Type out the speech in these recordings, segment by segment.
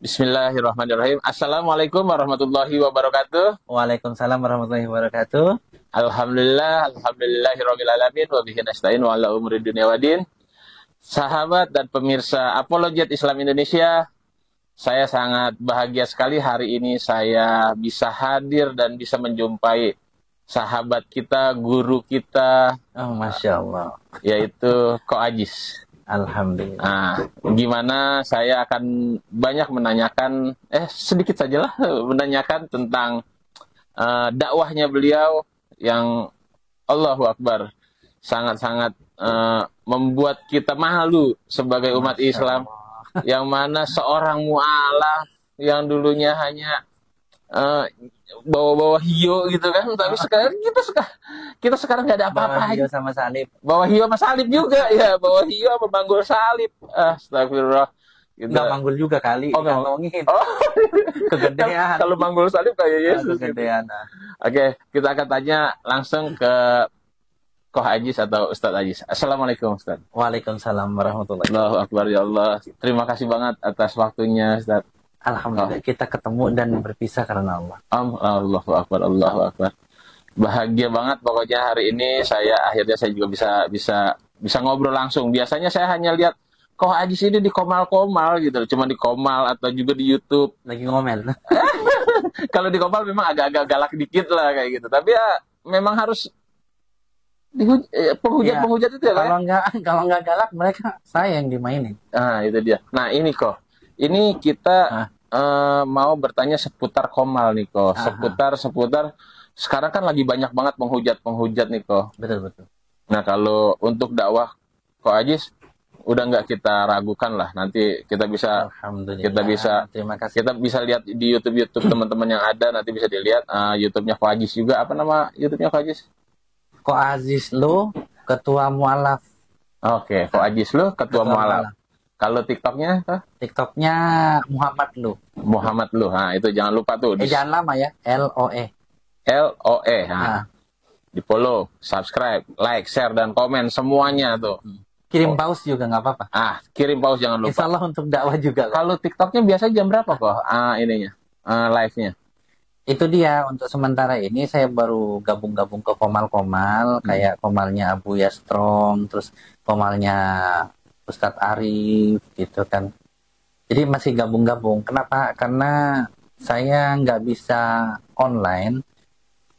Bismillahirrahmanirrahim. Assalamualaikum warahmatullahi wabarakatuh. Waalaikumsalam warahmatullahi wabarakatuh. Alhamdulillahirabbil alamin wa bihi nasta'in wa ala umuri dunya waddin. Sahabat dan pemirsa Apologet Islam Indonesia, saya sangat bahagia sekali hari ini saya bisa hadir dan bisa menjumpai sahabat kita, guru kita, Masya Allah. yaitu Ko Ajis. Alhamdulillah. Nah, gimana saya akan banyak menanyakan, sedikit sajalah menanyakan tentang dakwahnya beliau yang Allahu Akbar sangat-sangat membuat kita malu sebagai umat Masya Islam, Allah. yang mana seorang mu'alaf yang dulunya hanya bawa-bawa hiyo gitu kan, tapi sekarang kita sekarang nggak ada apa-apa. Bawa hiyo sama salib. Bawa hiyo sama salib juga ya, bawa hiyo sama manggul salib. Astagfirullah. Gitu. Nggak manggul juga kali. Oh, nggak. Ngomongin. Oh, Kegedean. kalau manggul salib kayak Yesus. Kegedean. Oke, kita akan tanya langsung ke Koh Ajis atau Ustadz Ajis. Assalamualaikum Ustadz. Waalaikumsalam warahmatullahi wabarakatuh. Allahu Akbar ya Allah. Terima kasih banget atas waktunya Ustadz. Alhamdulillah kita ketemu dan berpisah karena Allah. Allahu Akbar, Allahu Akbar. Bahagia banget pokoknya hari ini akhirnya saya juga bisa ngobrol langsung. Biasanya saya hanya lihat Koh Ajis ini di Komal-Komal gitu, cuma di Komal atau juga di YouTube. Lagi ngomel. Kalau di Komal memang agak-agak galak dikit lah kayak gitu. Tapi ya memang harus penghujat-penghujat itu ya. Kalau nggak galak mereka saya yang dimainin. Nah, itu dia. Nah, ini Koh. Ini kita mau bertanya seputar Komal nih Koh. Seputar sekarang kan lagi banyak banget penghujat nih Koh. Betul. Nah, kalau untuk dakwah Koh Ajis udah nggak kita ragukan lah. Nanti kita bisa Terima kasih. kita bisa lihat di YouTube teman-teman yang ada, nanti bisa dilihat YouTube-nya Koh Ajis juga. Apa nama YouTube-nya Koh Ajis? Ko Aziz lo ketua mualaf. Oke, Koh Ajis lo ketua mualaf. Kalau TikToknya? TikToknya Muhammad lo. Muhammad lo. Nah, itu jangan lupa tuh. Jangan lama ya. LOE. Nah, di follow, subscribe, like, share, dan komen semuanya tuh. Kirim paus juga nggak apa-apa. Kirim paus jangan lupa. Insya Allah untuk dakwah juga. Kalau TikToknya biasa jam berapa kok? Live-nya. Itu dia, untuk sementara ini saya baru gabung-gabung ke Komal-Komal, kayak Komalnya Abu Yastrong, terus Komalnya Ustadz Arif, gitu kan. Jadi masih gabung-gabung. Kenapa? Karena saya nggak bisa online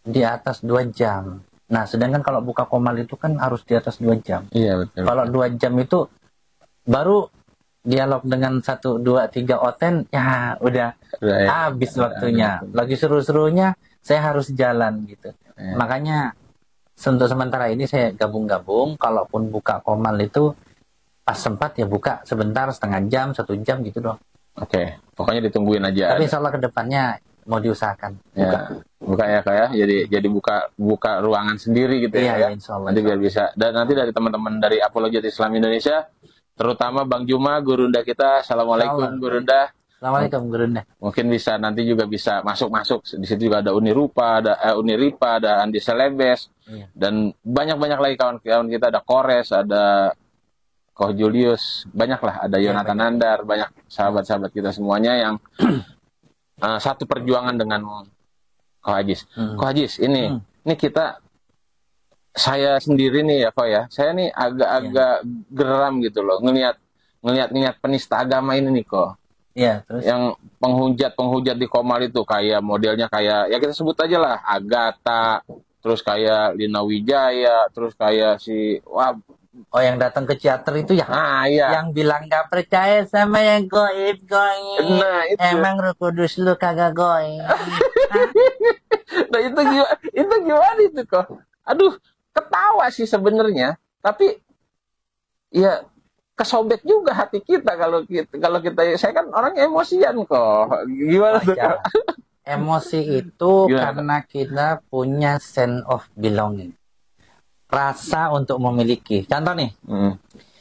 di atas 2 jam. Nah, sedangkan kalau buka Komal itu kan harus di atas 2 jam. Iya, betul. Kalau 2 jam itu baru dialog dengan 1, 2, 3 oten, ya udah habis waktunya. Lagi seru-serunya saya harus jalan gitu. Makanya untuk sementara ini saya gabung-gabung. Kalaupun buka Komal itu pas sempat ya buka sebentar, setengah jam, 1 jam gitu doang. Oke, pokoknya ditungguin aja. Tapi insya Allah kedepannya mau diusahakan buka ya kayak jadi buka ruangan sendiri gitu ya. Insya Allah. Nanti biar bisa. Dan nanti dari teman-teman dari Apologet Islam Indonesia, terutama Bang Juma, gurunda kita. Assalamualaikum gurunda. Assalamualaikum gurunda. Mungkin bisa nanti juga bisa masuk. Di situ juga ada Unirupa, ada Uniripa, ada Andi Selebes, dan banyak lagi kawan-kawan kita. Ada Kores, ada Koh Julius, banyak lah. Ada Yonatan Nandar, banyak sahabat-sahabat kita semuanya yang satu perjuangan dengan Koh Ajis. Koh Ajis, ini saya sendiri nih ya Koh ya. Saya nih agak geram gitu loh ngelihat penista agama ini nih Koh. Iya, terus yang penghujat di Komal itu kayak modelnya kayak ya kita sebut aja lah Agatha, terus kayak Lina Wijaya, terus kayak yang datang ke teater itu ya? Iya. Yang bilang gak percaya sama yang goib. Nah, itu. Emang Roh Kudus lu kagak goib. Nah, itu gimana itu kok? Aduh, ketawa sih sebenarnya, tapi ya kesobek juga hati kita kalau kita saya kan orang emosian kok. Gimana tuh? Emosi itu karena kita punya sense of belonging. Rasa untuk memiliki. Contoh nih,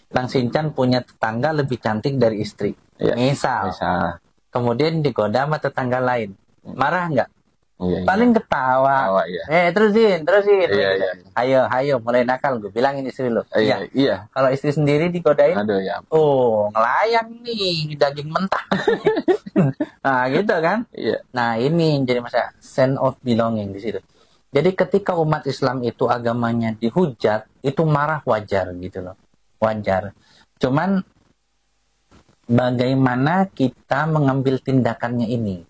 Bang Sinchan punya tetangga lebih cantik dari istri. Misal. Kemudian digoda sama tetangga lain. Marah nggak? Paling ketawa. Terusin. Ayo, mulai nakal. Gue bilangin istri lo. Iya. Kalau istri sendiri digodain, aduh ya. ngelayang nih, daging mentah. Nah, gitu kan? Iya. Nah, ini yang jadi masalah sense of belonging di situ. Jadi ketika umat Islam itu agamanya dihujat, itu marah wajar gitu loh. Wajar. Cuman bagaimana kita mengambil tindakannya ini?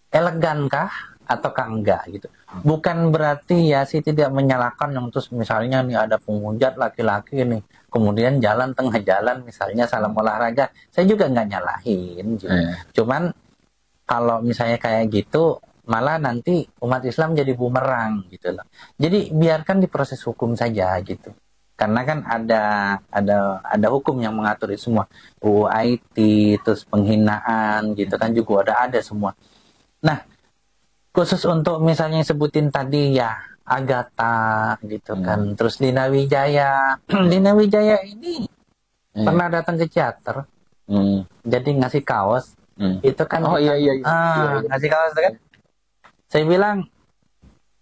Elegankah ataukah enggak gitu? Bukan berarti ya sih tidak menyalahkan yang terus misalnya nih ada penghujat laki-laki nih, kemudian jalan tengah jalan misalnya salam olahraga, saya juga nggak nyalahin gitu. Cuman kalau misalnya kayak gitu malah nanti umat Islam jadi bumerang gitu loh. Jadi biarkan diproses hukum saja gitu. Karena kan ada hukum yang mengatur itu semua. UU IT, terus penghinaan gitu kan juga ada semua. Nah, khusus untuk misalnya yang sebutin tadi ya Agatha gitu kan, terus Lina Wijaya. Lina Wijaya ini pernah datang ke teater, jadi ngasih kaos. Itu kan ngasih kaos kan. Saya bilang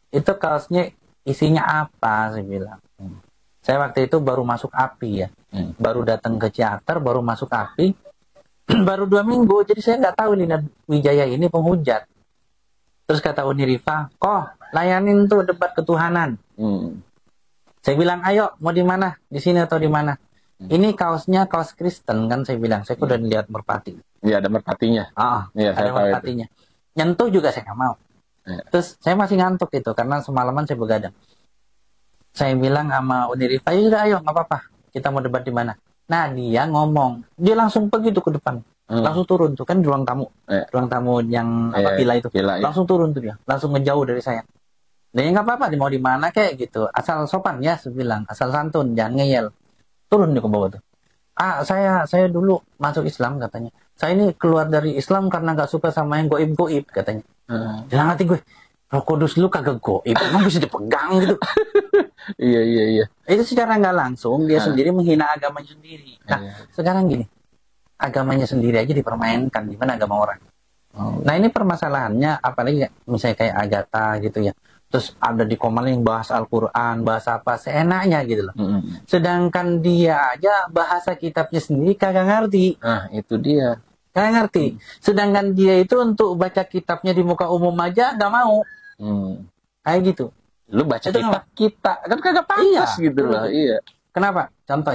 itu kaosnya isinya apa? Saya bilang. Saya waktu itu baru masuk API ya, baru datang ke teater, baru masuk API, baru 2 minggu, jadi saya nggak tahu Lina Wijaya ini penghujat. Terus kata Unirifa, layanin tuh debat ketuhanan. Saya bilang, ayo mau di mana? Di sini atau di mana? Ini kaosnya kaos Kristen kan, saya bilang. Saya udah lihat merpati. Iya, ada merpatinya. Iya, ada merpatinya. Nyentuh juga saya nggak mau. Terus saya masih ngantuk itu karena semalaman saya begadang. Saya bilang sama Unirifa, ya udah ayo nggak apa-apa. Kita mau debat di mana? Nah dia ngomong, dia langsung pergi tuh ke depan. Langsung turun tuh kan di ruang tamu, ruang tamu yang villa itu, langsung turun tuh dia, langsung ngejauh dari saya. Dan ya nggak apa-apa, mau di mana kayak gitu, asal sopan ya, saya bilang, asal santun, jangan ngeyel. Turun dia ke bawah tuh. Saya dulu masuk Islam katanya. Saya ini keluar dari Islam karena nggak suka sama yang goib katanya. Dalam hati gue, Roh Kudus lu kagak goib, emang bisa dipegang gitu. Iya. Itu secara nggak langsung dia sendiri menghina agamanya sendiri. Nah sekarang gini. Agamanya sendiri aja dipermainkan, gimana agama orang. Nah ini permasalahannya, apalagi misalnya kayak Agatha gitu ya. Terus ada di Komaling bahas Al-Quran, bahas apa, seenaknya gitu loh. Sedangkan dia aja bahasa kitabnya sendiri kagak ngerti. Nah itu dia. Kagak ngerti. Sedangkan dia itu untuk baca kitabnya di muka umum aja gak mau. Kayak gitu. Lu baca kitab kita, kan kagak pantas gitu loh. Iya. Kenapa? Contoh.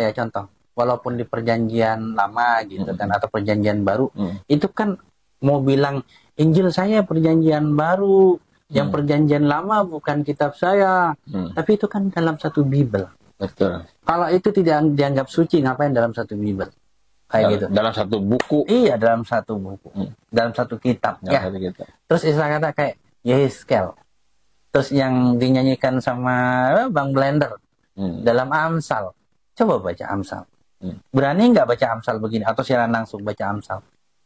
Walaupun di perjanjian lama gitu kan atau perjanjian baru, itu kan mau bilang Injil saya perjanjian baru, yang perjanjian lama bukan kitab saya, tapi itu kan dalam satu Bible. Betul. Kalau itu tidak dianggap suci, ngapain dalam satu Bible? Kayak gitu. Dalam satu buku. Iya, dalam satu buku, dalam satu kitab. Ya. Terus istilah kata kayak Yehezkel. Terus yang dinyanyikan sama Bang Blender dalam Amsal. Coba baca Amsal. Berani nggak baca Amsal begini atau siaran langsung baca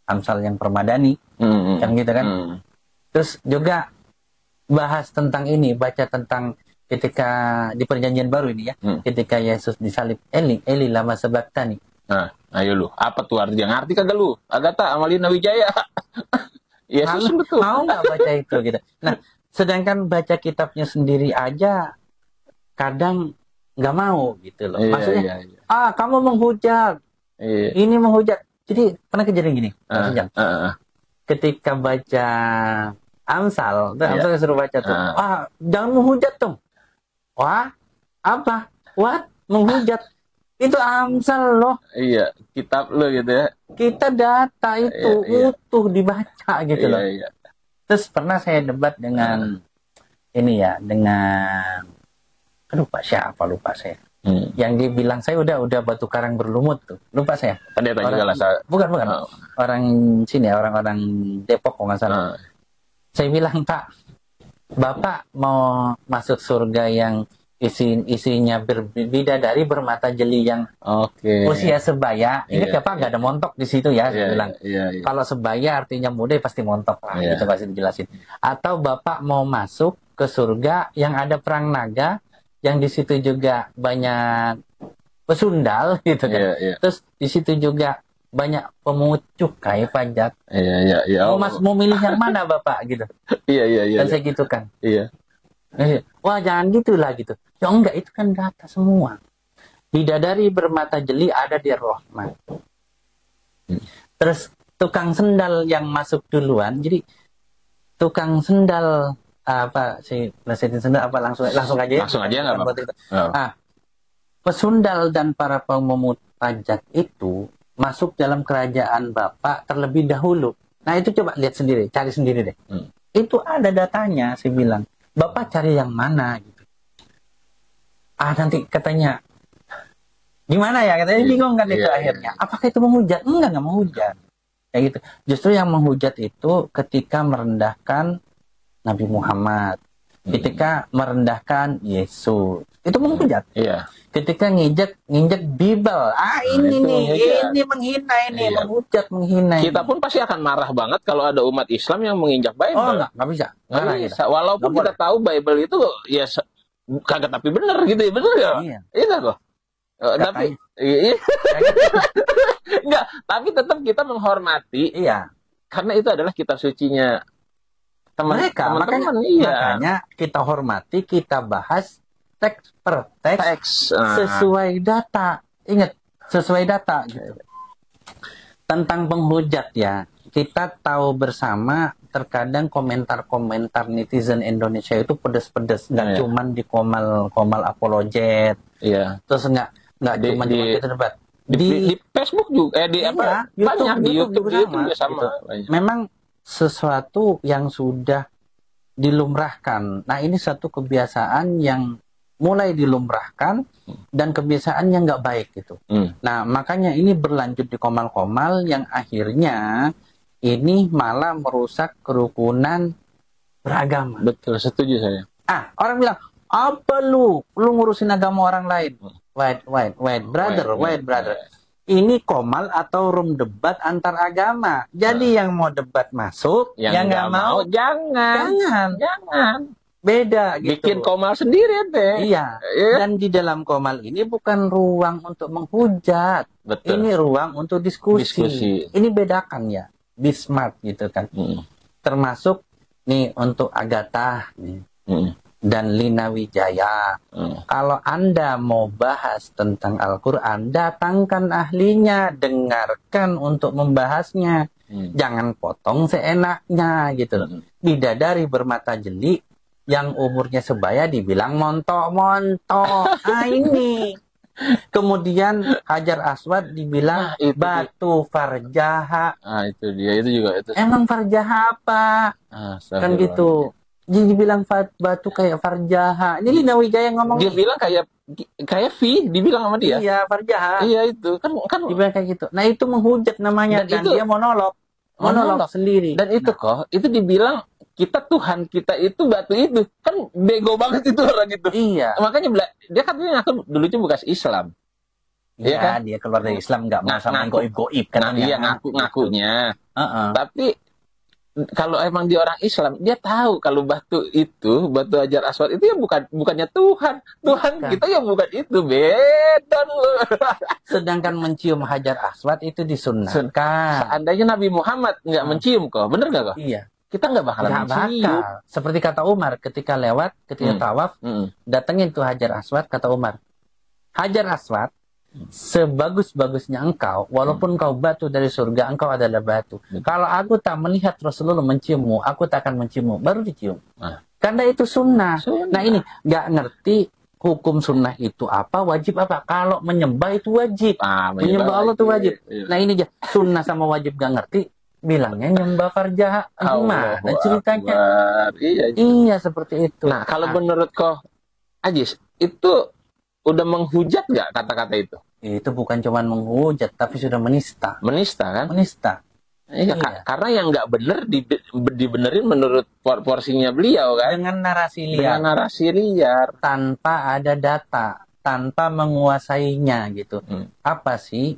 Amsal yang permadani kan gitu kan. Terus juga bahas tentang ini, baca tentang ketika di perjanjian baru ini ya, ketika Yesus disalib, Eli lama sabachthani. Nah ayo lu, apa tuh artinya, ngerti kagak lu? Agatha sama Lina Wijaya. Yesus betul. Mau nggak baca itu gitu. Nah sedangkan baca kitabnya sendiri aja kadang nggak mau gitu loh. Maksudnya kamu menghujat, ini menghujat. Jadi pernah kejadian gini, ketika baca Amsal, Amsal disuruh baca tuh, jangan menghujat dong. Wah, apa? What? Menghujat? Itu Amsal loh. Iya, kitab lo gitu ya. Kita data itu utuh dibaca gitu loh. Iya. Terus pernah saya debat dengan ini ya, dengan lupa saya. Yang dibilang saya udah batu karang berlumut tuh. Lupa saya. Pendeta juga lah. Bukan. Orang sini ya, orang-orang Depok kalau nggak salah. Saya bilang, Pak, Bapak mau masuk surga yang isinya bidadari bermata jeli yang usia sebaya. Ingat ya Pak, nggak ada montok di situ ya. Saya bilang. Kalau sebaya artinya muda pasti montok lah. Itu pasti dijelasin. Atau Bapak mau masuk ke surga yang ada perang naga, yang di situ juga banyak pesundal gitu kan. Terus di situ juga banyak pemungut cukai pajak. Mau milih yang mana Bapak gitu. Dan saya gitu kan. Wah jangan gitulah gitu. Ya enggak, itu kan data semua. Bidadari bermata jeli ada di Rahman. Terus tukang sendal yang masuk duluan. Jadi tukang sendal apa sih nasihatin sendal apa langsung aja ya? Langsung aja nggak apa-apa. Pesundal dan para pemungut pajak itu masuk dalam kerajaan Bapak terlebih dahulu. Nah itu coba lihat sendiri, cari sendiri deh. Itu ada datanya, saya bilang. Bapak cari yang mana gitu. Nanti katanya gimana ya? Katanya bingung kan itu akhirnya. Apakah itu menghujat? Enggak menghujat. Kayak gitu. Justru yang menghujat itu ketika merendahkan Nabi Muhammad, ketika merendahkan Yesus, itu menghujat. Iya. Ketika nginjek Bible, ini menghina, menghujat, menghina. Kita pun pasti akan marah banget kalau ada umat Islam yang menginjak Bible. Oh nggak bisa. Nggak bisa. Walaupun kita tahu Bible itu ya kagak tapi benar gitu ya, benar ya? Iya kok. Tapi enggak, tapi tetap kita menghormati. Iya. Karena itu adalah kitab sucinya teman-teman. Makanya kita hormati, kita bahas teks per teks sesuai data. Ingat, sesuai data gitu. Tentang penghujat ya, kita tahu bersama terkadang komentar-komentar netizen Indonesia itu pedes-pedes, nggak cuman di komal apologet. Iya. Terus nggak cuma di debat. Di Facebook juga, banyak di YouTube juga sama. Gitu. Memang sesuatu yang sudah dilumrahkan. Nah ini satu kebiasaan yang mulai dilumrahkan dan kebiasaan yang nggak baik gitu. Nah makanya ini berlanjut di komal-komal yang akhirnya ini malah merusak kerukunan beragama. Betul, setuju saya. Orang bilang, apa lu ngurusin agama orang lain? Wait, brother. Ini komal atau room debat antar agama. Jadi yang mau debat masuk, yang nggak mau jangan. Beda gitu. Bikin komal sendiri deh. Iya. Dan di dalam komal ini bukan ruang untuk menghujat. Betul. Ini ruang untuk diskusi. Ini bedakan ya. Be smart gitu kan. Termasuk nih untuk Agatha nih. Dan Lina Wijaya. Kalau Anda mau bahas tentang Al-Quran, datangkan ahlinya, dengarkan untuk membahasnya. Jangan potong seenaknya gitu. Bidadari bermata jeli yang umurnya sebaya dibilang montok-montok. Ini. Kemudian Hajar Aswad dibilang batu farjaha. Itu dia, itu juga itu. Emang farjaha apa? Kan gitu. Jadi bilang batu kayak farjaha. Ini Lina Wijaya ngomong. Dia bilang kayak V, dibilang sama dia. Iya, farjaha. Iya itu kan dibilang kayak gitu. Nah itu menghujat namanya. Dan dia monolog sendiri. Dan itu itu dibilang Tuhan kita itu batu itu. Kan bego banget itu orang itu. Iya. Makanya dia katanya ngaku dulu itu bekas Islam. Iya kan? Dia keluar dari Islam nggak mau sama goib-goib kan. Iya ngakunya. Tapi kalau emang dia orang Islam, dia tahu kalau batu Hajar Aswad itu ya bukannya Tuhan. Kita ya bukan itu, beda loh. Sedangkan mencium Hajar Aswad itu disunnahkan. Seandainya Nabi Muhammad nggak mencium kok, bener nggak kok? Iya. Kita nggak bakalan mencium. Seperti kata Umar ketika tawaf, datangin tuh Hajar Aswad, kata Umar. Hajar Aswad, sebagus-bagusnya engkau, walaupun kau batu dari surga, engkau adalah batu. Kalau aku tak melihat Rasulullah menciummu, aku tak akan menciummu. Baru dicium. Karena itu sunnah. Nah ini, nggak ngerti hukum sunnah itu apa, wajib apa. Kalau menyembah itu wajib. Menyembah Allah itu wajib. Nah ini aja, sunnah sama wajib nggak ngerti, bilangnya nyembah farjaha. Gimana ceritanya? Iya, seperti itu. Nah, kalau menurut kau, Ajis, itu udah menghujat nggak kata-kata itu? Itu bukan cuma menghujat, tapi sudah menista. Menista kan? Menista. Iya. Karena yang nggak benar dibenerin menurut porsinya beliau kan? Dengan narasi liar. Tanpa ada data, tanpa menguasainya gitu. Apa sih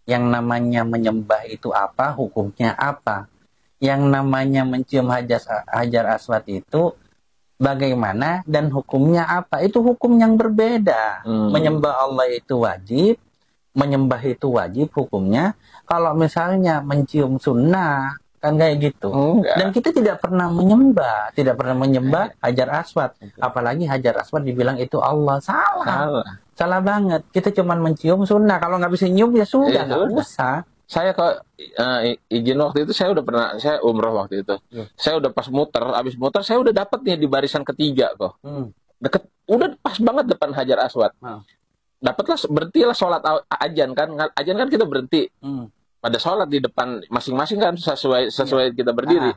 yang namanya menyembah itu apa? Hukumnya apa? Yang namanya mencium Hajar Aswad itu bagaimana dan hukumnya apa? Itu hukum yang berbeda. Menyembah Allah itu wajib, menyembah itu wajib hukumnya. Kalau misalnya mencium sunnah, kan kayak gitu. Dan kita tidak pernah menyembah Hajar Aswad. Apalagi Hajar Aswad dibilang itu Allah. Salah banget. Kita cuma mencium sunnah. Kalau nggak bisa nyium ya sudah, nggak usah. Saya kok izin waktu itu saya udah pernah, saya umroh waktu itu. Saya udah pas muter, abis muter saya udah dapat nih di barisan ketiga kok. Deket, udah pas banget depan Hajar Aswad. Dapatlah, berhentilah sholat ajan kan. Ajan kan kita berhenti. Pada sholat di depan masing-masing kan sesuai kita berdiri.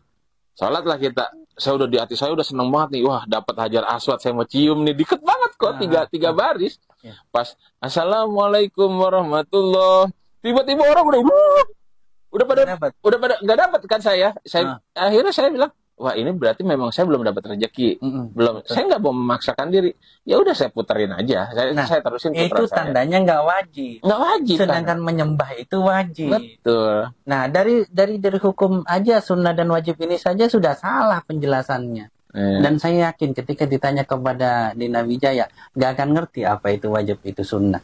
Sholatlah kita. Saya udah di hati saya udah seneng banget nih. Wah, dapat Hajar Aswad, saya mau cium nih. Deket banget kok, tiga baris. Pas Assalamualaikum warahmatullah. Tiba-tiba orang udah pada nggak dapat kan saya. Akhirnya saya bilang, wah ini berarti memang saya belum dapat rezeki. Belum. Betul. Saya nggak mau memaksakan diri. Ya udah saya puterin aja. Saya terusin putra itu tandanya nggak wajib. Nggak wajib. Sedangkan kan menyembah itu wajib. Betul. Nah dari hukum aja sunnah dan wajib ini saja sudah salah penjelasannya. Dan saya yakin ketika ditanya kepada Lina Wijaya nggak akan ngerti apa itu wajib itu sunnah.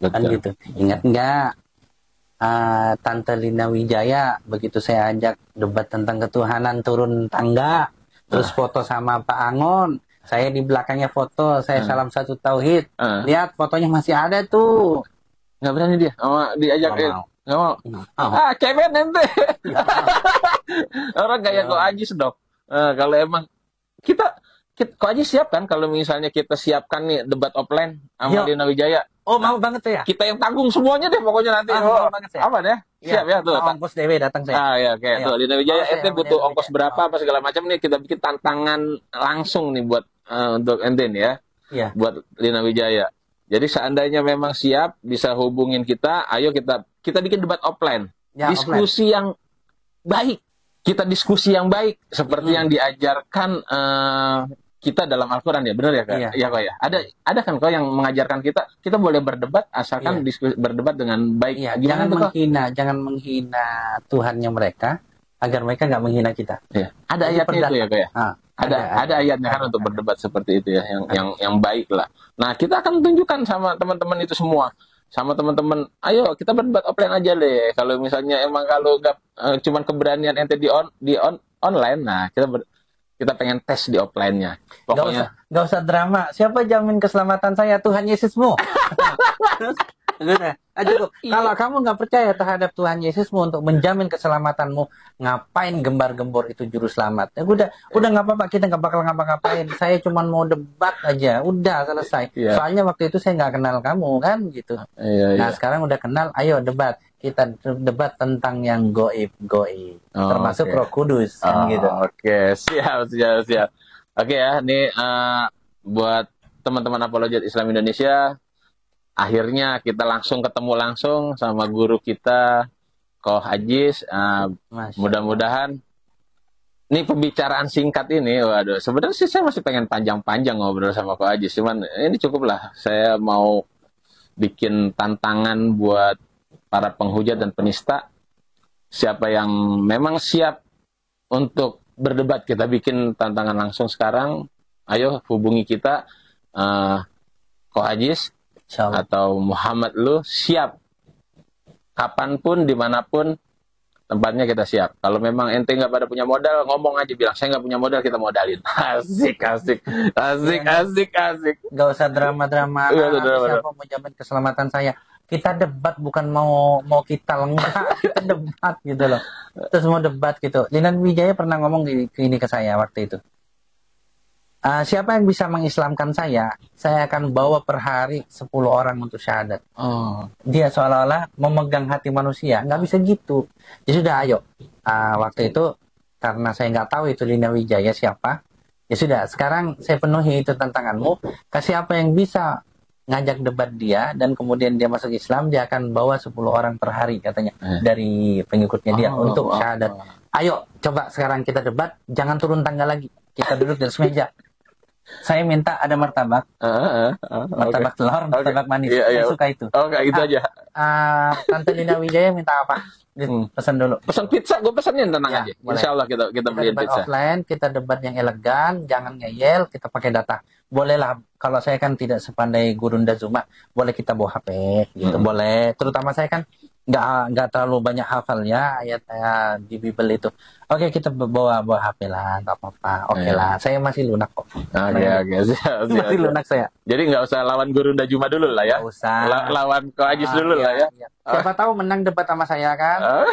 Betul. Kan gitu. Ingat nggak? Tante Lina Wijaya begitu saya ajak debat tentang ketuhanan turun tangga, terus foto sama Pak Angon, saya di belakangnya foto, saya salam satu tauhid, lihat fotonya masih ada tuh. Nggak berani dia, diajak nggak mau. Kemen ente. Orang kayak kok Ajis dok. Kalau emang kita kok Ajis siap kan kalau misalnya kita siapkan nih debat offline sama Lina Wijaya. Oh, mau banget ya. Kita yang tanggung semuanya deh pokoknya nanti. Mau banget ya. Aman ya? Siap ya tuh. Ongkos dewe datang saya. Ya kayak tuh Lina Wijaya ente butuh ongkos berapa apa segala macam nih, kita bikin tantangan langsung nih buat untuk ente nih ya. Iya. Buat Lina Wijaya. Jadi seandainya memang siap bisa hubungin kita, ayo kita bikin debat offline. Ya, diskusi yang baik. Kita diskusi yang baik seperti yang diajarkan kita dalam Al-Quran ya, benar ya kak? Iya kok ya. Ada kan kok yang mengajarkan kita boleh berdebat asalkan berdebat dengan baik. Iya, jangan menghina Tuhannya mereka agar mereka nggak menghina kita. Iya. Ada ayatnya itu ya kak ya. Ada ayatnya kan untuk berdebat seperti itu ya, yang baik lah. Nah kita akan tunjukkan sama teman-teman itu semua, sama teman-teman. Ayo kita berdebat offline aja deh. Kalau misalnya emang kalau nggak cuman keberanian ente di online, nah kita pengen tes di offline-nya. Pokoknya nggak usah drama. Siapa jamin keselamatan saya? Tuhan Yesusmu. Kalau kamu nggak percaya terhadap Tuhan Yesusmu untuk menjamin keselamatanmu, ngapain gembar-gembor itu juru selamat? Ya, udah nggak apa-apa, kita nggak bakal ngapa-ngapain. Saya cuma mau debat aja, udah selesai. Soalnya waktu itu saya nggak kenal kamu kan, gitu. Nah sekarang udah kenal, ayo debat. Kita debat tentang yang goib, termasuk Roh Kudus, kan gitu. Oke, siap. Oke ya, ini buat teman-teman apologet Islam Indonesia, akhirnya kita ketemu langsung sama guru kita, Koh Ajis. Mudah-mudahan ini pembicaraan singkat ini, waduh, sebenarnya sih saya masih pengen panjang-panjang ngobrol sama Koh Ajis, cuman ini cukup lah. Saya mau bikin tantangan buat para penghujat dan penista. Siapa yang memang siap untuk berdebat, kita bikin tantangan langsung sekarang. Ayo hubungi kita, Koh Ajis atau Muhammad Lu, siap. Kapanpun, dimanapun, tempatnya kita siap. Kalau memang ente nggak pada punya modal, ngomong aja, bilang saya nggak punya modal, kita modalin. Asik. Gak usah drama-drama. Siapa mau jamin keselamatan saya? Kita debat, bukan mau kita lengkap, kita debat gitu loh. Terus mau debat gitu. Lina Wijaya pernah ngomong gini ke saya waktu itu. Siapa yang bisa mengislamkan saya akan bawa per hari 10 orang untuk syahadat. Dia seolah-olah memegang hati manusia. Nggak bisa gitu. Ya sudah, ayo. Waktu itu, karena saya nggak tahu itu Lina Wijaya siapa, ya sudah, sekarang saya penuhi itu tantanganmu. Kasih apa yang bisa ngajak debat dia, dan kemudian dia masuk Islam, dia akan bawa 10 orang per hari katanya dari pengikutnya dia untuk syahadat. Ayo, coba sekarang kita debat, jangan turun tangga lagi. Kita duduk di atas meja. Saya minta ada martabak, martabak telur, martabak manis. Saya suka itu. Kayak gitu aja. Tante Lina Wijaya minta apa? Pesan dulu. Pesan pizza, gue pesanin, tenang aja. Insya Allah kita beliin pizza. Offline, kita debat yang elegan, jangan ngeyel, kita pakai data. Bolehlah, kalau saya kan tidak sepandai Gurunda Zuma, boleh kita bawa HP, gitu. Boleh. Terutama saya kan nggak terlalu banyak hafalnya ayat di Bible itu. Oke, kita bawa HP lah, nggak apa-apa. Oke lah, saya masih lunak kok. Oke, siap. Masih lunak saya. Jadi nggak usah lawan Guru Dajuma dulu lah ya. Nggak usah. Lawan Ko Ajis dulu lah ya. Siapa tahu menang debat sama saya kan.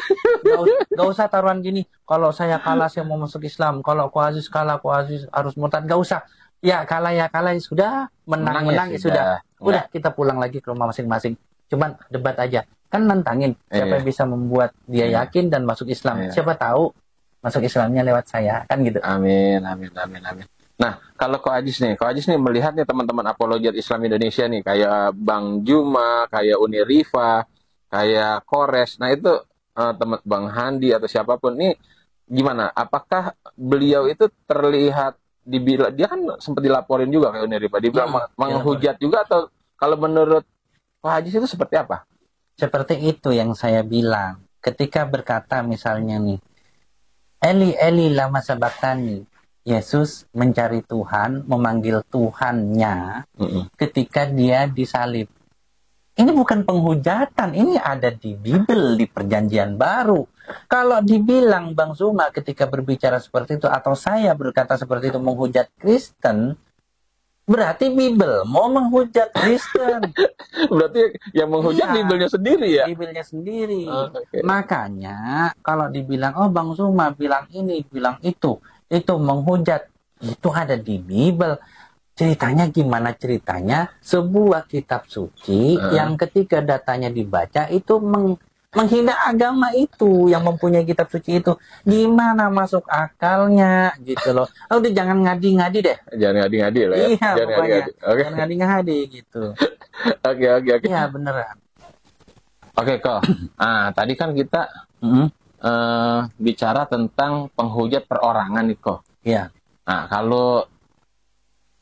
Nggak usah taruhan gini. Kalau saya kalah saya mau masuk Islam. Kalau Ko Ajis kalah, Ko Ajis harus murtad. Nggak usah. Ya kalah ya sudah. Menang ya sudah. Udah kita pulang lagi ke rumah masing-masing. Cuman debat aja. Kan nantangin siapa yang bisa membuat dia yakin dan masuk Islam. Siapa tahu masuk Islamnya lewat saya, kan gitu. Amin. Nah, kalau Ko Ajis nih melihat nih teman-teman apologet Islam Indonesia nih, kayak Bang Juma, kayak Uni Rifa, kayak Kores. Nah, itu teman Bang Handi atau siapapun nih, gimana? Apakah beliau itu terlihat dibilang, dia kan sempat dilaporin juga kayak Uni Rifa, dibilang menghujat juga, atau kalau menurut Ko Ajis itu seperti apa? Seperti itu yang saya bilang. Ketika berkata misalnya nih, Eli Eli lama sabaktani, Yesus mencari Tuhan, memanggil Tuhannya ketika dia disalib. Ini bukan penghujatan, ini ada di Bible, di Perjanjian Baru. Kalau dibilang Bang Zuma ketika berbicara seperti itu, atau saya berkata seperti itu menghujat Kristen, berarti Bible mau menghujat Kristen. Berarti yang menghujat Bible-nya sendiri ya? Bible-nya sendiri. Makanya kalau dibilang, oh Bang Zuma bilang ini, bilang itu menghujat. Itu ada di Bible. Ceritanya gimana ceritanya? Sebuah kitab suci yang ketika datanya dibaca itu menghina agama itu, yang mempunyai kitab suci itu. Gimana masuk akalnya gitu loh. Udah jangan ngadi-ngadi deh. Jangan ngadi-ngadi lah ya. Iya, pokoknya. Jangan ngadi-ngadi gitu. Oke. Iya, beneran. Oke, Ko. Tadi kan kita bicara tentang penghujat perorangan nih, Ko. Iya. Nah, kalau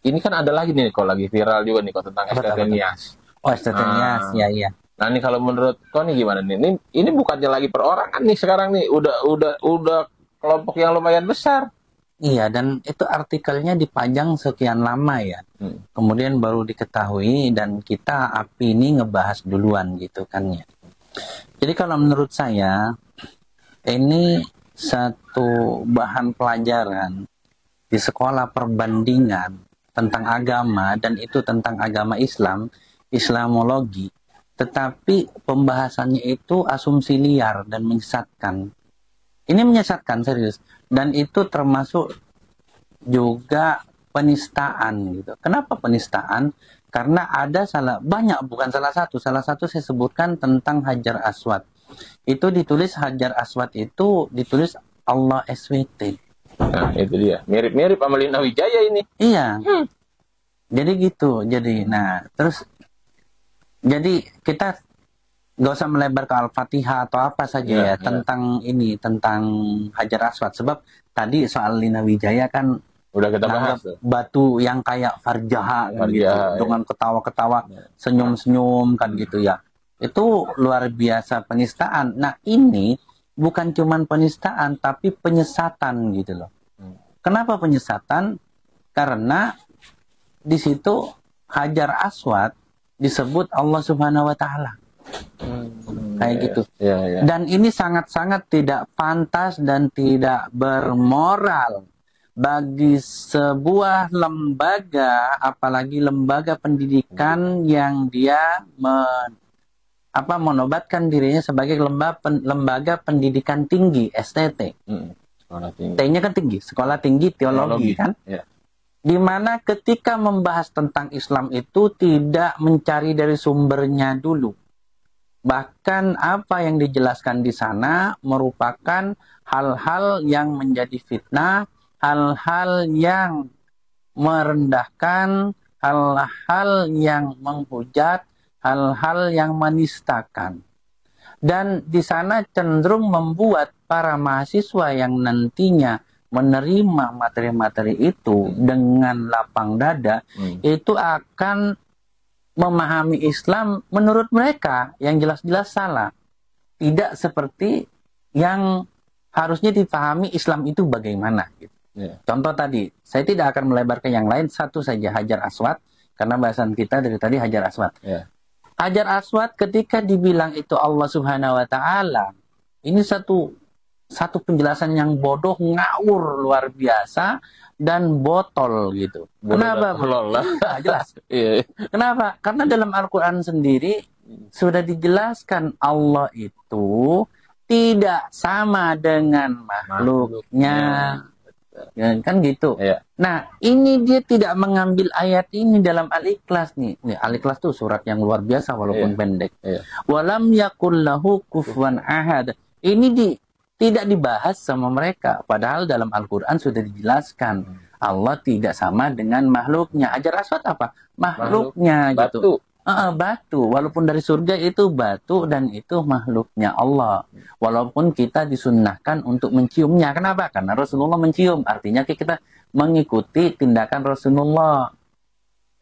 ini kan ada lagi nih, Ko, lagi viral juga nih, Ko, tentang STT Nias. Oh, STT Nias, iya. Nah, ini kalau menurut Ko nih gimana nih? Ini bukannya lagi perorangan nih sekarang nih, udah kelompok yang lumayan besar. Iya, dan itu artikelnya dipajang sekian lama ya. Kemudian baru diketahui dan kita API ini ngebahas duluan gitu kan ya. Jadi kalau menurut saya ini satu bahan pelajaran di sekolah perbandingan tentang agama, dan itu tentang agama Islam, Islamologi. Tetapi pembahasannya itu asumsi liar dan menyesatkan. Ini menyesatkan serius. Dan itu termasuk juga penistaan gitu. Kenapa penistaan? Karena ada bukan salah satu saya sebutkan tentang Hajar Aswad. Itu ditulis Hajar Aswad itu ditulis Allah SWT. Nah, itu dia. Mirip-mirip sama Lina Wijaya ini. Iya. Jadi gitu. Jadi kita nggak usah melebar ke Al-Fatihah atau apa saja tentang ini, tentang Hajar Aswad. Sebab tadi soal Lina Wijaya kan udah kita bahas tuh. Batu yang kayak Farjaha kan gitu, dengan ketawa-ketawa, senyum-senyum kan gitu ya. Itu luar biasa penistaan. Nah, ini bukan cuman penistaan tapi penyesatan gitu loh. Kenapa penyesatan? Karena di situ Hajar Aswad disebut Allah Subhanahu wa taala. Kayak gitu. Dan ini sangat-sangat tidak pantas dan tidak bermoral bagi sebuah lembaga, apalagi lembaga pendidikan yang dia menobatkan dirinya sebagai lembaga pendidikan tinggi, STT. T-nya kan tinggi, Sekolah Tinggi Teologi kan? Di mana ketika membahas tentang Islam itu tidak mencari dari sumbernya dulu. Bahkan apa yang dijelaskan di sana merupakan hal-hal yang menjadi fitnah, hal-hal yang merendahkan, hal-hal yang menghujat, hal-hal yang menistakan. Dan di sana cenderung membuat para mahasiswa yang nantinya menerima materi-materi itu dengan lapang dada, itu akan memahami Islam menurut mereka yang jelas-jelas salah. Tidak seperti yang harusnya dipahami Islam itu bagaimana. Gitu. Contoh tadi, saya tidak akan melebar ke yang lain, satu saja Hajar Aswad, karena bahasan kita dari tadi Hajar Aswad. Hajar Aswad ketika dibilang itu Allah Subhanahu wa taala, ini satu penjelasan yang bodoh, ngawur luar biasa dan botol gitu. Kenapa? Nah, jelas. Kenapa? Karena dalam Al-Qur'an sendiri sudah dijelaskan Allah itu tidak sama dengan makhluknya. Ya, kan gitu. Ya. Nah, ini dia tidak mengambil ayat ini dalam Al-Ikhlas nih. Al-Ikhlas tuh surat yang luar biasa walaupun pendek. Walam yakul lahu kufuwan ahad. Ini tidak dibahas sama mereka. Padahal dalam Al-Quran sudah dijelaskan Allah tidak sama dengan makhluknya. Hajar Aswad apa? Makhluknya gitu. Batu. Walaupun dari surga itu batu dan itu makhluknya Allah. Walaupun kita disunnahkan untuk menciumnya. Kenapa? Karena Rasulullah mencium. Artinya kita mengikuti tindakan Rasulullah.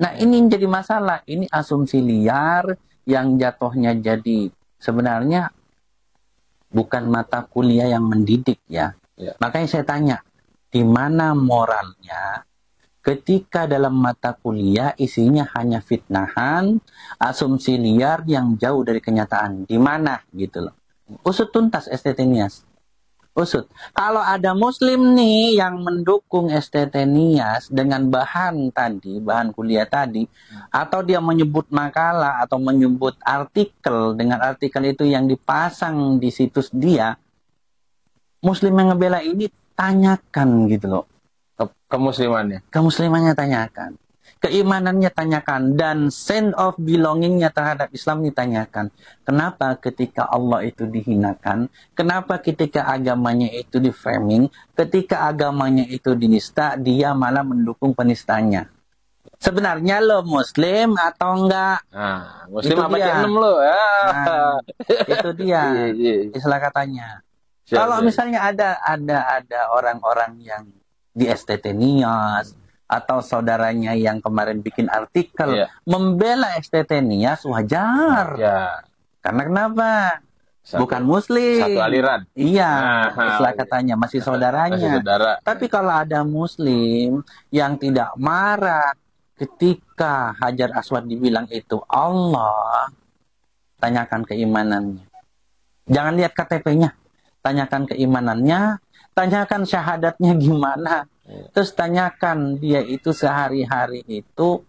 Nah, ini jadi masalah. Ini asumsi liar yang jatuhnya jadi sebenarnya bukan mata kuliah yang mendidik ya. Makanya saya tanya, di mana moralnya ketika dalam mata kuliah isinya hanya fitnahan, asumsi liar yang jauh dari kenyataan. Di mana gitu loh. Usut tuntas STT Nias. Usut. Kalau ada muslim nih yang mendukung STT Nias dengan bahan kuliah tadi, atau dia menyebut makalah atau menyebut artikel dengan artikel itu yang dipasang di situs dia, muslim yang ngebela ini tanyakan gitu loh. Kemuslimannya tanyakan. Keimanannya tanyakan. Dan sense of belongingnya terhadap Islam ditanyakan. Kenapa ketika Allah itu dihinakan? Kenapa ketika agamanya itu di-framing? Ketika agamanya itu dinista, dia malah mendukung penistanya. Sebenarnya lo muslim atau enggak? Muslim apa C6 lo? Itu dia. Istilah katanya. Kalau misalnya ada orang-orang yang di STT Nias atau saudaranya yang kemarin bikin artikel membela STT Nias, wajar. Karena kenapa? Bukan muslim. Satu aliran. Iya, istilah katanya masih saudaranya. Tapi kalau ada muslim yang tidak marah ketika Hajar Aswad dibilang itu Allah, tanyakan keimanannya. Jangan lihat KTP-nya. Tanyakan keimanannya, tanyakan syahadatnya gimana. Terus tanyakan dia itu sehari-hari itu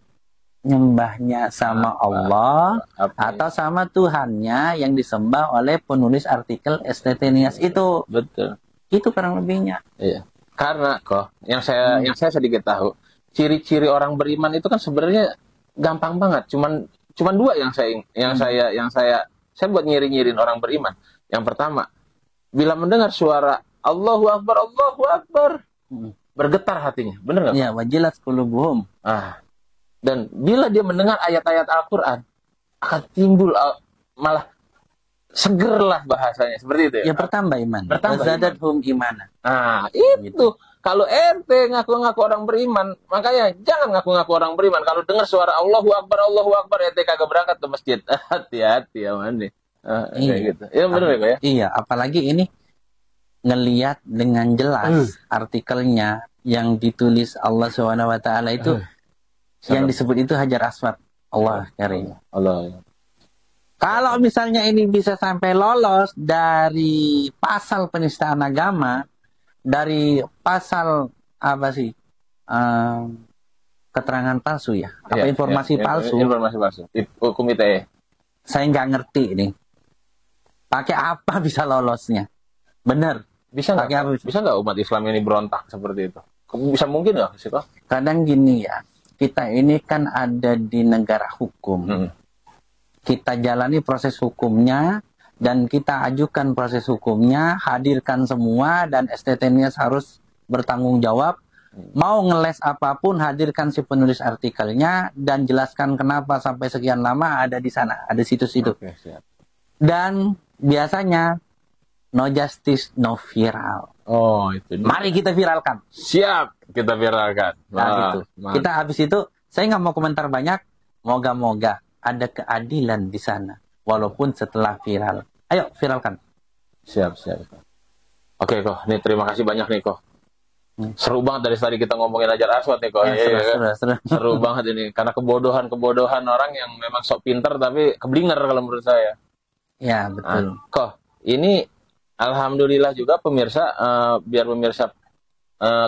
nyembahnya sama Allah atau sama Tuhannya yang disembah oleh penulis artikel STT Nias itu. Betul. Itu kurang lebihnya. Iya. Karena yang saya sedikit tahu, ciri-ciri orang beriman itu kan sebenarnya gampang banget. Cuman dua yang saya buat nyiri-nyirin orang beriman. Yang pertama, bila mendengar suara Allahu Akbar, Allahu Akbar, bergetar hatinya. Benar nggak? Iya, wajilat qulubuhum. Dan bila dia mendengar ayat-ayat Al-Quran, akan timbul malah seger lah bahasanya. Seperti itu ya? Ya, bertambah iman. Zadathum imana. Itu. Gitu. Kalau ente ngaku-ngaku orang beriman, makanya jangan ngaku-ngaku orang beriman. Kalau dengar suara Allahu Akbar, ente kagak berangkat ke masjid. Hati-hati ya, mandi. Kayak gitu. Ya benar ya? Iya, apalagi ini ngelihat dengan jelas artikelnya yang ditulis Allah SWT itu yang disebut itu Hajar Aswad. Allah karim. Allah. Kalau misalnya ini bisa sampai lolos dari pasal penistaan agama, dari pasal apa sih? Keterangan palsu ya? Apa informasi palsu? Informasi palsu. Hukum ITE. Saya nggak ngerti ini. Pakai apa bisa lolosnya? Bener. Bisa nggak umat Islam ini berontak seperti itu? Bisa mungkin nggak sih kok? Kadang gini ya, kita ini kan ada di negara hukum. Kita jalani proses hukumnya dan kita ajukan proses hukumnya, hadirkan semua dan STT Nias harus bertanggung jawab. Mau ngeles apapun, hadirkan si penulis artikelnya dan jelaskan kenapa sampai sekian lama ada di sana, ada situs itu. Dan biasanya no justice, no viral. Oh, itu. Mari kita viralkan. Siap, kita viralkan. Nah, gitu. Kita habis itu, saya nggak mau komentar banyak. Moga-moga ada keadilan di sana, walaupun setelah viral. Ayo viralkan. Siap. Oke kok, nih terima kasih banyak nih kok. Seru banget dari tadi kita ngomongin Hajar Aswad nih kok. Seru banget ini karena kebodohan orang yang memang sok pinter tapi keblinger kalau menurut saya. Ya, betul. Kok ini alhamdulillah juga pemirsa, biar pemirsa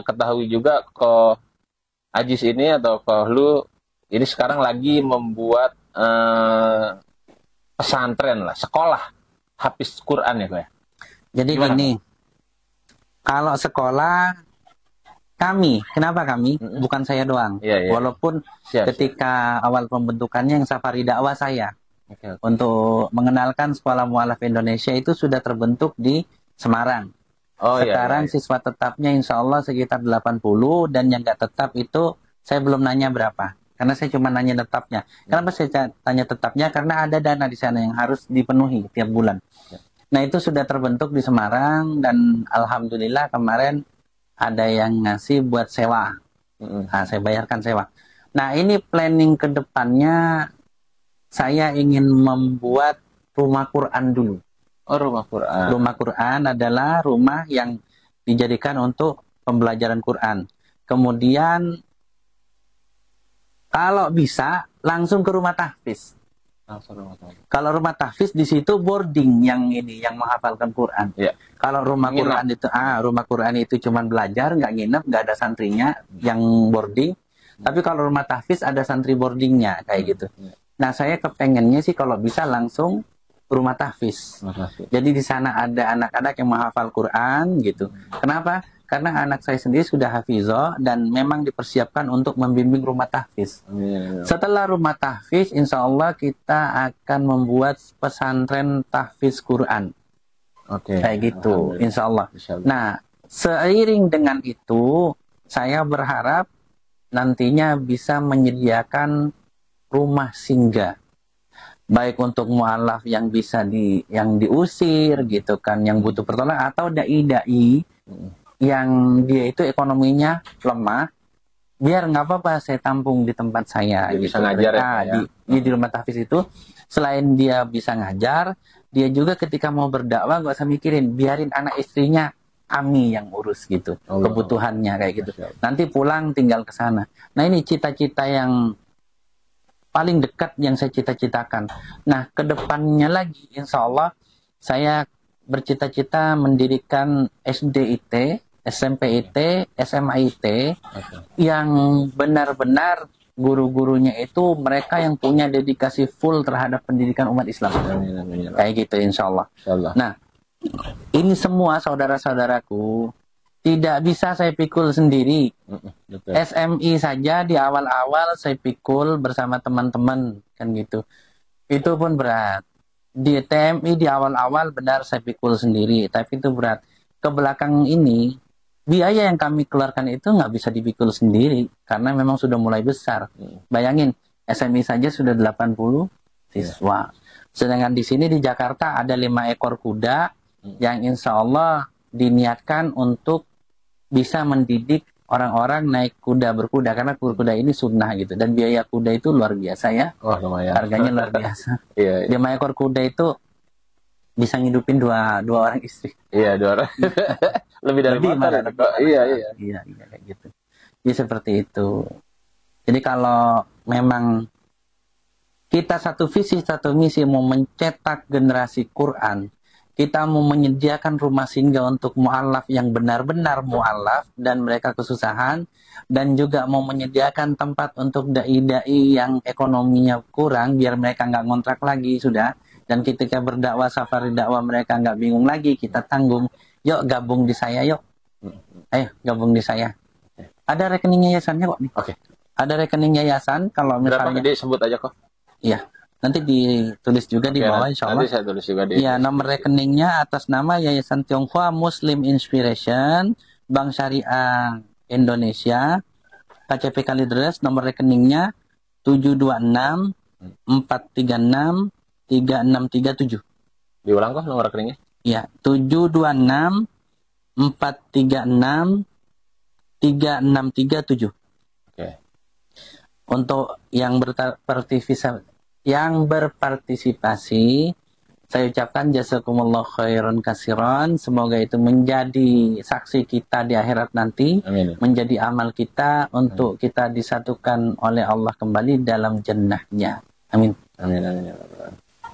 ketahui juga kok Ajis ini atau kok lu ini sekarang lagi membuat pesantren lah, sekolah hafiz Quran ya kok ya. Jadi gini, kalau sekolah kenapa kami? Bukan saya doang. Walaupun ketika awal pembentukannya yang Safari Dakwah saya untuk mengenalkan Sekolah Mu'alaf Indonesia itu sudah terbentuk di Semarang. Sekarang siswa tetapnya insya Allah sekitar 80 dan yang nggak tetap itu saya belum nanya berapa. Karena saya cuma nanya tetapnya. Kenapa saya tanya tetapnya? Karena ada dana di sana yang harus dipenuhi tiap bulan. Nah itu sudah terbentuk di Semarang dan alhamdulillah kemarin ada yang ngasih buat sewa. Nah, saya bayarkan sewa. Nah, ini planning ke depannya saya ingin membuat rumah Quran dulu. Oh, rumah Quran. Rumah Quran adalah rumah yang dijadikan untuk pembelajaran Quran. Kemudian kalau bisa langsung ke rumah tahfiz. Kalau rumah tahfiz di situ boarding yang menghafalkan Quran. Kalau rumah Quran itu cuma belajar, nggak nginep, nggak ada santrinya yang boarding. Tapi kalau rumah tahfiz ada santri boardingnya kayak gitu. Nah saya kepengennya sih kalau bisa langsung rumah tahfiz. Jadi di sana ada anak-anak yang menghafal Quran gitu. Kenapa? Karena anak saya sendiri sudah hafizah dan memang dipersiapkan untuk membimbing rumah tahfiz. Setelah rumah tahfiz, insya Allah kita akan membuat pesantren tahfiz Quran. Kayak gitu, insya Allah. Nah, seiring dengan itu, saya berharap nantinya bisa menyediakan rumah singgah. Baik untuk mu'alaf yang bisa yang diusir gitu kan, yang butuh pertolongan, atau dai-dai yang dia itu ekonominya lemah, biar nggak apa-apa saya tampung di tempat saya. Dia bisa ngajar di rumah tahfiz itu, selain dia bisa ngajar, dia juga ketika mau berdakwah nggak usah mikirin, biarin anak istrinya kami yang urus gitu, kebutuhannya kayak gitu. Nanti pulang tinggal ke sana. Nah ini cita-cita yang paling dekat yang saya cita-citakan. Nah kedepannya lagi, insya Allah saya bercita-cita mendirikan SDIT, SMP IT, SMA IT, yang benar-benar guru-gurunya itu mereka yang punya dedikasi full terhadap pendidikan umat Islam. Kayak gitu insya Allah. Nah, ini semua saudara-saudaraku tidak bisa saya pikul sendiri. SMI saja di awal-awal saya pikul bersama teman-teman kan gitu. Itu pun berat. Di TMI di awal-awal benar saya pikul sendiri, tapi itu berat. Ke belakang ini biaya yang kami keluarkan itu nggak bisa dipikul sendiri karena memang sudah mulai besar. Bayangin, SMI saja sudah 80 siswa. Sedangkan di sini di Jakarta ada 5 ekor kuda yang insya Allah diniatkan untuk bisa mendidik orang-orang naik kuda berkuda karena kuda ini sunnah gitu, dan biaya kuda itu luar biasa ya. Lumayan. Harganya luar biasa. 5 ekor kuda itu bisa ngidupin dua orang istri. 2 orang. Lebih dari motor. Iya kayak gitu. Jadi seperti itu. Jadi kalau memang kita satu visi satu misi mau mencetak generasi Quran, kita mau menyediakan rumah singgah untuk mu'alaf yang benar-benar mu'alaf dan mereka kesusahan, dan juga mau menyediakan tempat untuk dai-dai yang ekonominya kurang biar mereka nggak ngontrak lagi sudah. Dan ketika berdakwah Safari Dakwah mereka nggak bingung lagi, kita tanggung. Yuk gabung di saya yuk. Ayo gabung di saya. Ada rekening yayasannya kok nih. Ada rekening yayasan kalau misalnya. Berapa gede sebut aja kok. Iya. Nanti ditulis juga di bawah insya Allah. Nanti saya tulis juga di. Iya, nomor rekeningnya atas nama Yayasan Tionghoa Muslim Inspiration, Bank Syariah Indonesia, KCP Kalideres, nomor rekeningnya 726 436 3637. Diulang kok nomor rekeningnya? Iya, 726 436 3637. Untuk yang berpartisipasi Saya ucapkan jazakumullah khairan kasiran. Semoga itu menjadi saksi kita di akhirat nanti. Amin. Menjadi amal kita untuk kita disatukan oleh Allah kembali dalam jannahnya. Amin. Amin. Amin.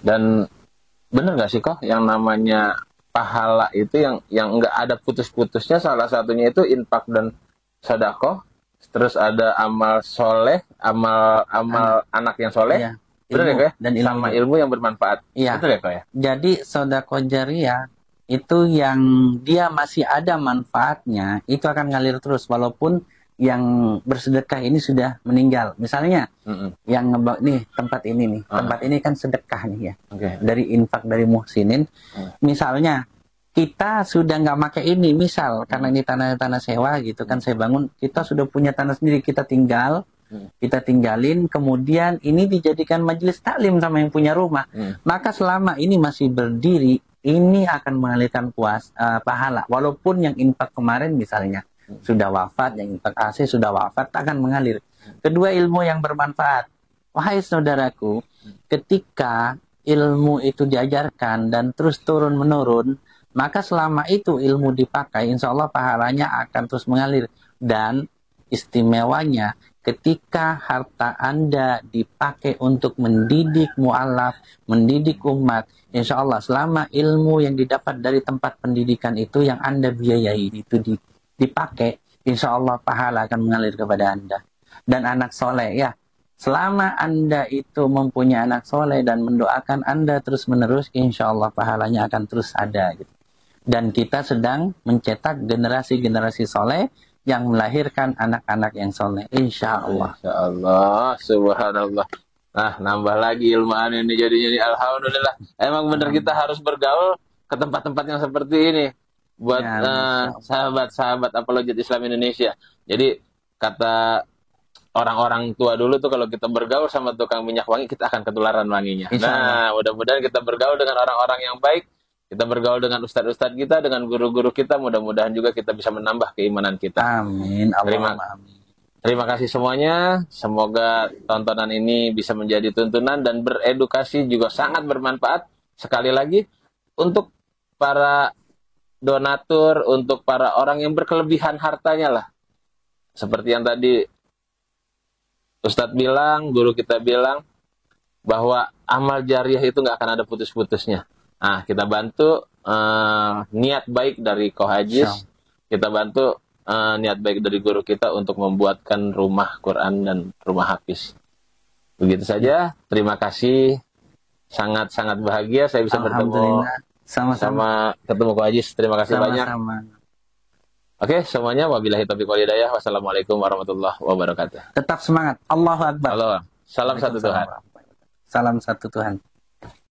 Dan benar nggak sih kok yang namanya pahala itu yang nggak ada putus-putusnya, salah satunya itu infak dan sedekah. Terus ada amal soleh, amal anak yang soleh. Iya. Betul ya, Kak? Dan ilmu. Sama ilmu yang bermanfaat. Iya. Betul ya, Kak? Ya? Jadi sedekah jariyah itu yang dia masih ada manfaatnya, itu akan ngalir terus walaupun yang bersedekah ini sudah meninggal. Misalnya yang nih tempat ini nih, tempat ini kan sedekah nih ya. Dari infak dari muhsinin. Misalnya kita sudah nggak pakai ini, misal karena ini tanah sewa gitu kan, saya bangun, kita sudah punya tanah sendiri, kita tinggalin, kemudian ini dijadikan majelis taklim sama yang punya rumah, maka selama ini masih berdiri, ini akan mengalirkan pahala, walaupun yang infak kemarin misalnya sudah wafat, yang infak AC sudah wafat, akan mengalir. Kedua, ilmu yang bermanfaat. Wahai saudaraku, ketika ilmu itu diajarkan dan terus turun menurun, maka selama itu ilmu dipakai, insya Allah pahalanya akan terus mengalir. Dan istimewanya, ketika harta Anda dipakai untuk mendidik mu'alaf, mendidik umat, insya Allah selama ilmu yang didapat dari tempat pendidikan itu yang Anda biayai itu dipakai, insya Allah pahala akan mengalir kepada Anda. Dan anak soleh ya, selama Anda itu mempunyai anak soleh dan mendoakan Anda terus menerus, insya Allah pahalanya akan terus ada gitu. Dan kita sedang mencetak generasi-generasi soleh yang melahirkan anak-anak yang soleh, insya Allah. Insya Allah, subhanallah. Nah, nambah lagi ilmuan ini jadinya nih, alhamdulillah. Emang benar kita harus bergaul ke tempat-tempat yang seperti ini buat sahabat-sahabat apologet Islam Indonesia. Jadi kata orang-orang tua dulu tuh, kalau kita bergaul sama tukang minyak wangi, kita akan ketularan wanginya. Nah, mudah-mudahan kita bergaul dengan orang-orang yang baik. Kita bergaul dengan ustadz-ustadz kita, dengan guru-guru kita, mudah-mudahan juga kita bisa menambah keimanan kita. Amin. Terima kasih semuanya. Semoga tontonan ini bisa menjadi tuntunan dan beredukasi, juga sangat bermanfaat. Sekali lagi, untuk para donatur, untuk para orang yang berkelebihan hartanya lah. Seperti yang tadi Ustadz bilang, guru kita bilang, bahwa amal jariah itu nggak akan ada putus-putusnya. Nah, kita bantu niat baik dari Kohajis, kita bantu niat baik dari guru kita untuk membuatkan rumah Quran dan rumah hafiz. Begitu saja, terima kasih, sangat-sangat bahagia saya bisa bertemu sama ketemu Kohajis. Terima kasih banyak. Oke, semuanya wabillahi taufiq wal hidayah. Wassalamualaikum warahmatullahi wabarakatuh. Tetap semangat. Allahu Akbar. Salam satu Tuhan. Salam satu Tuhan.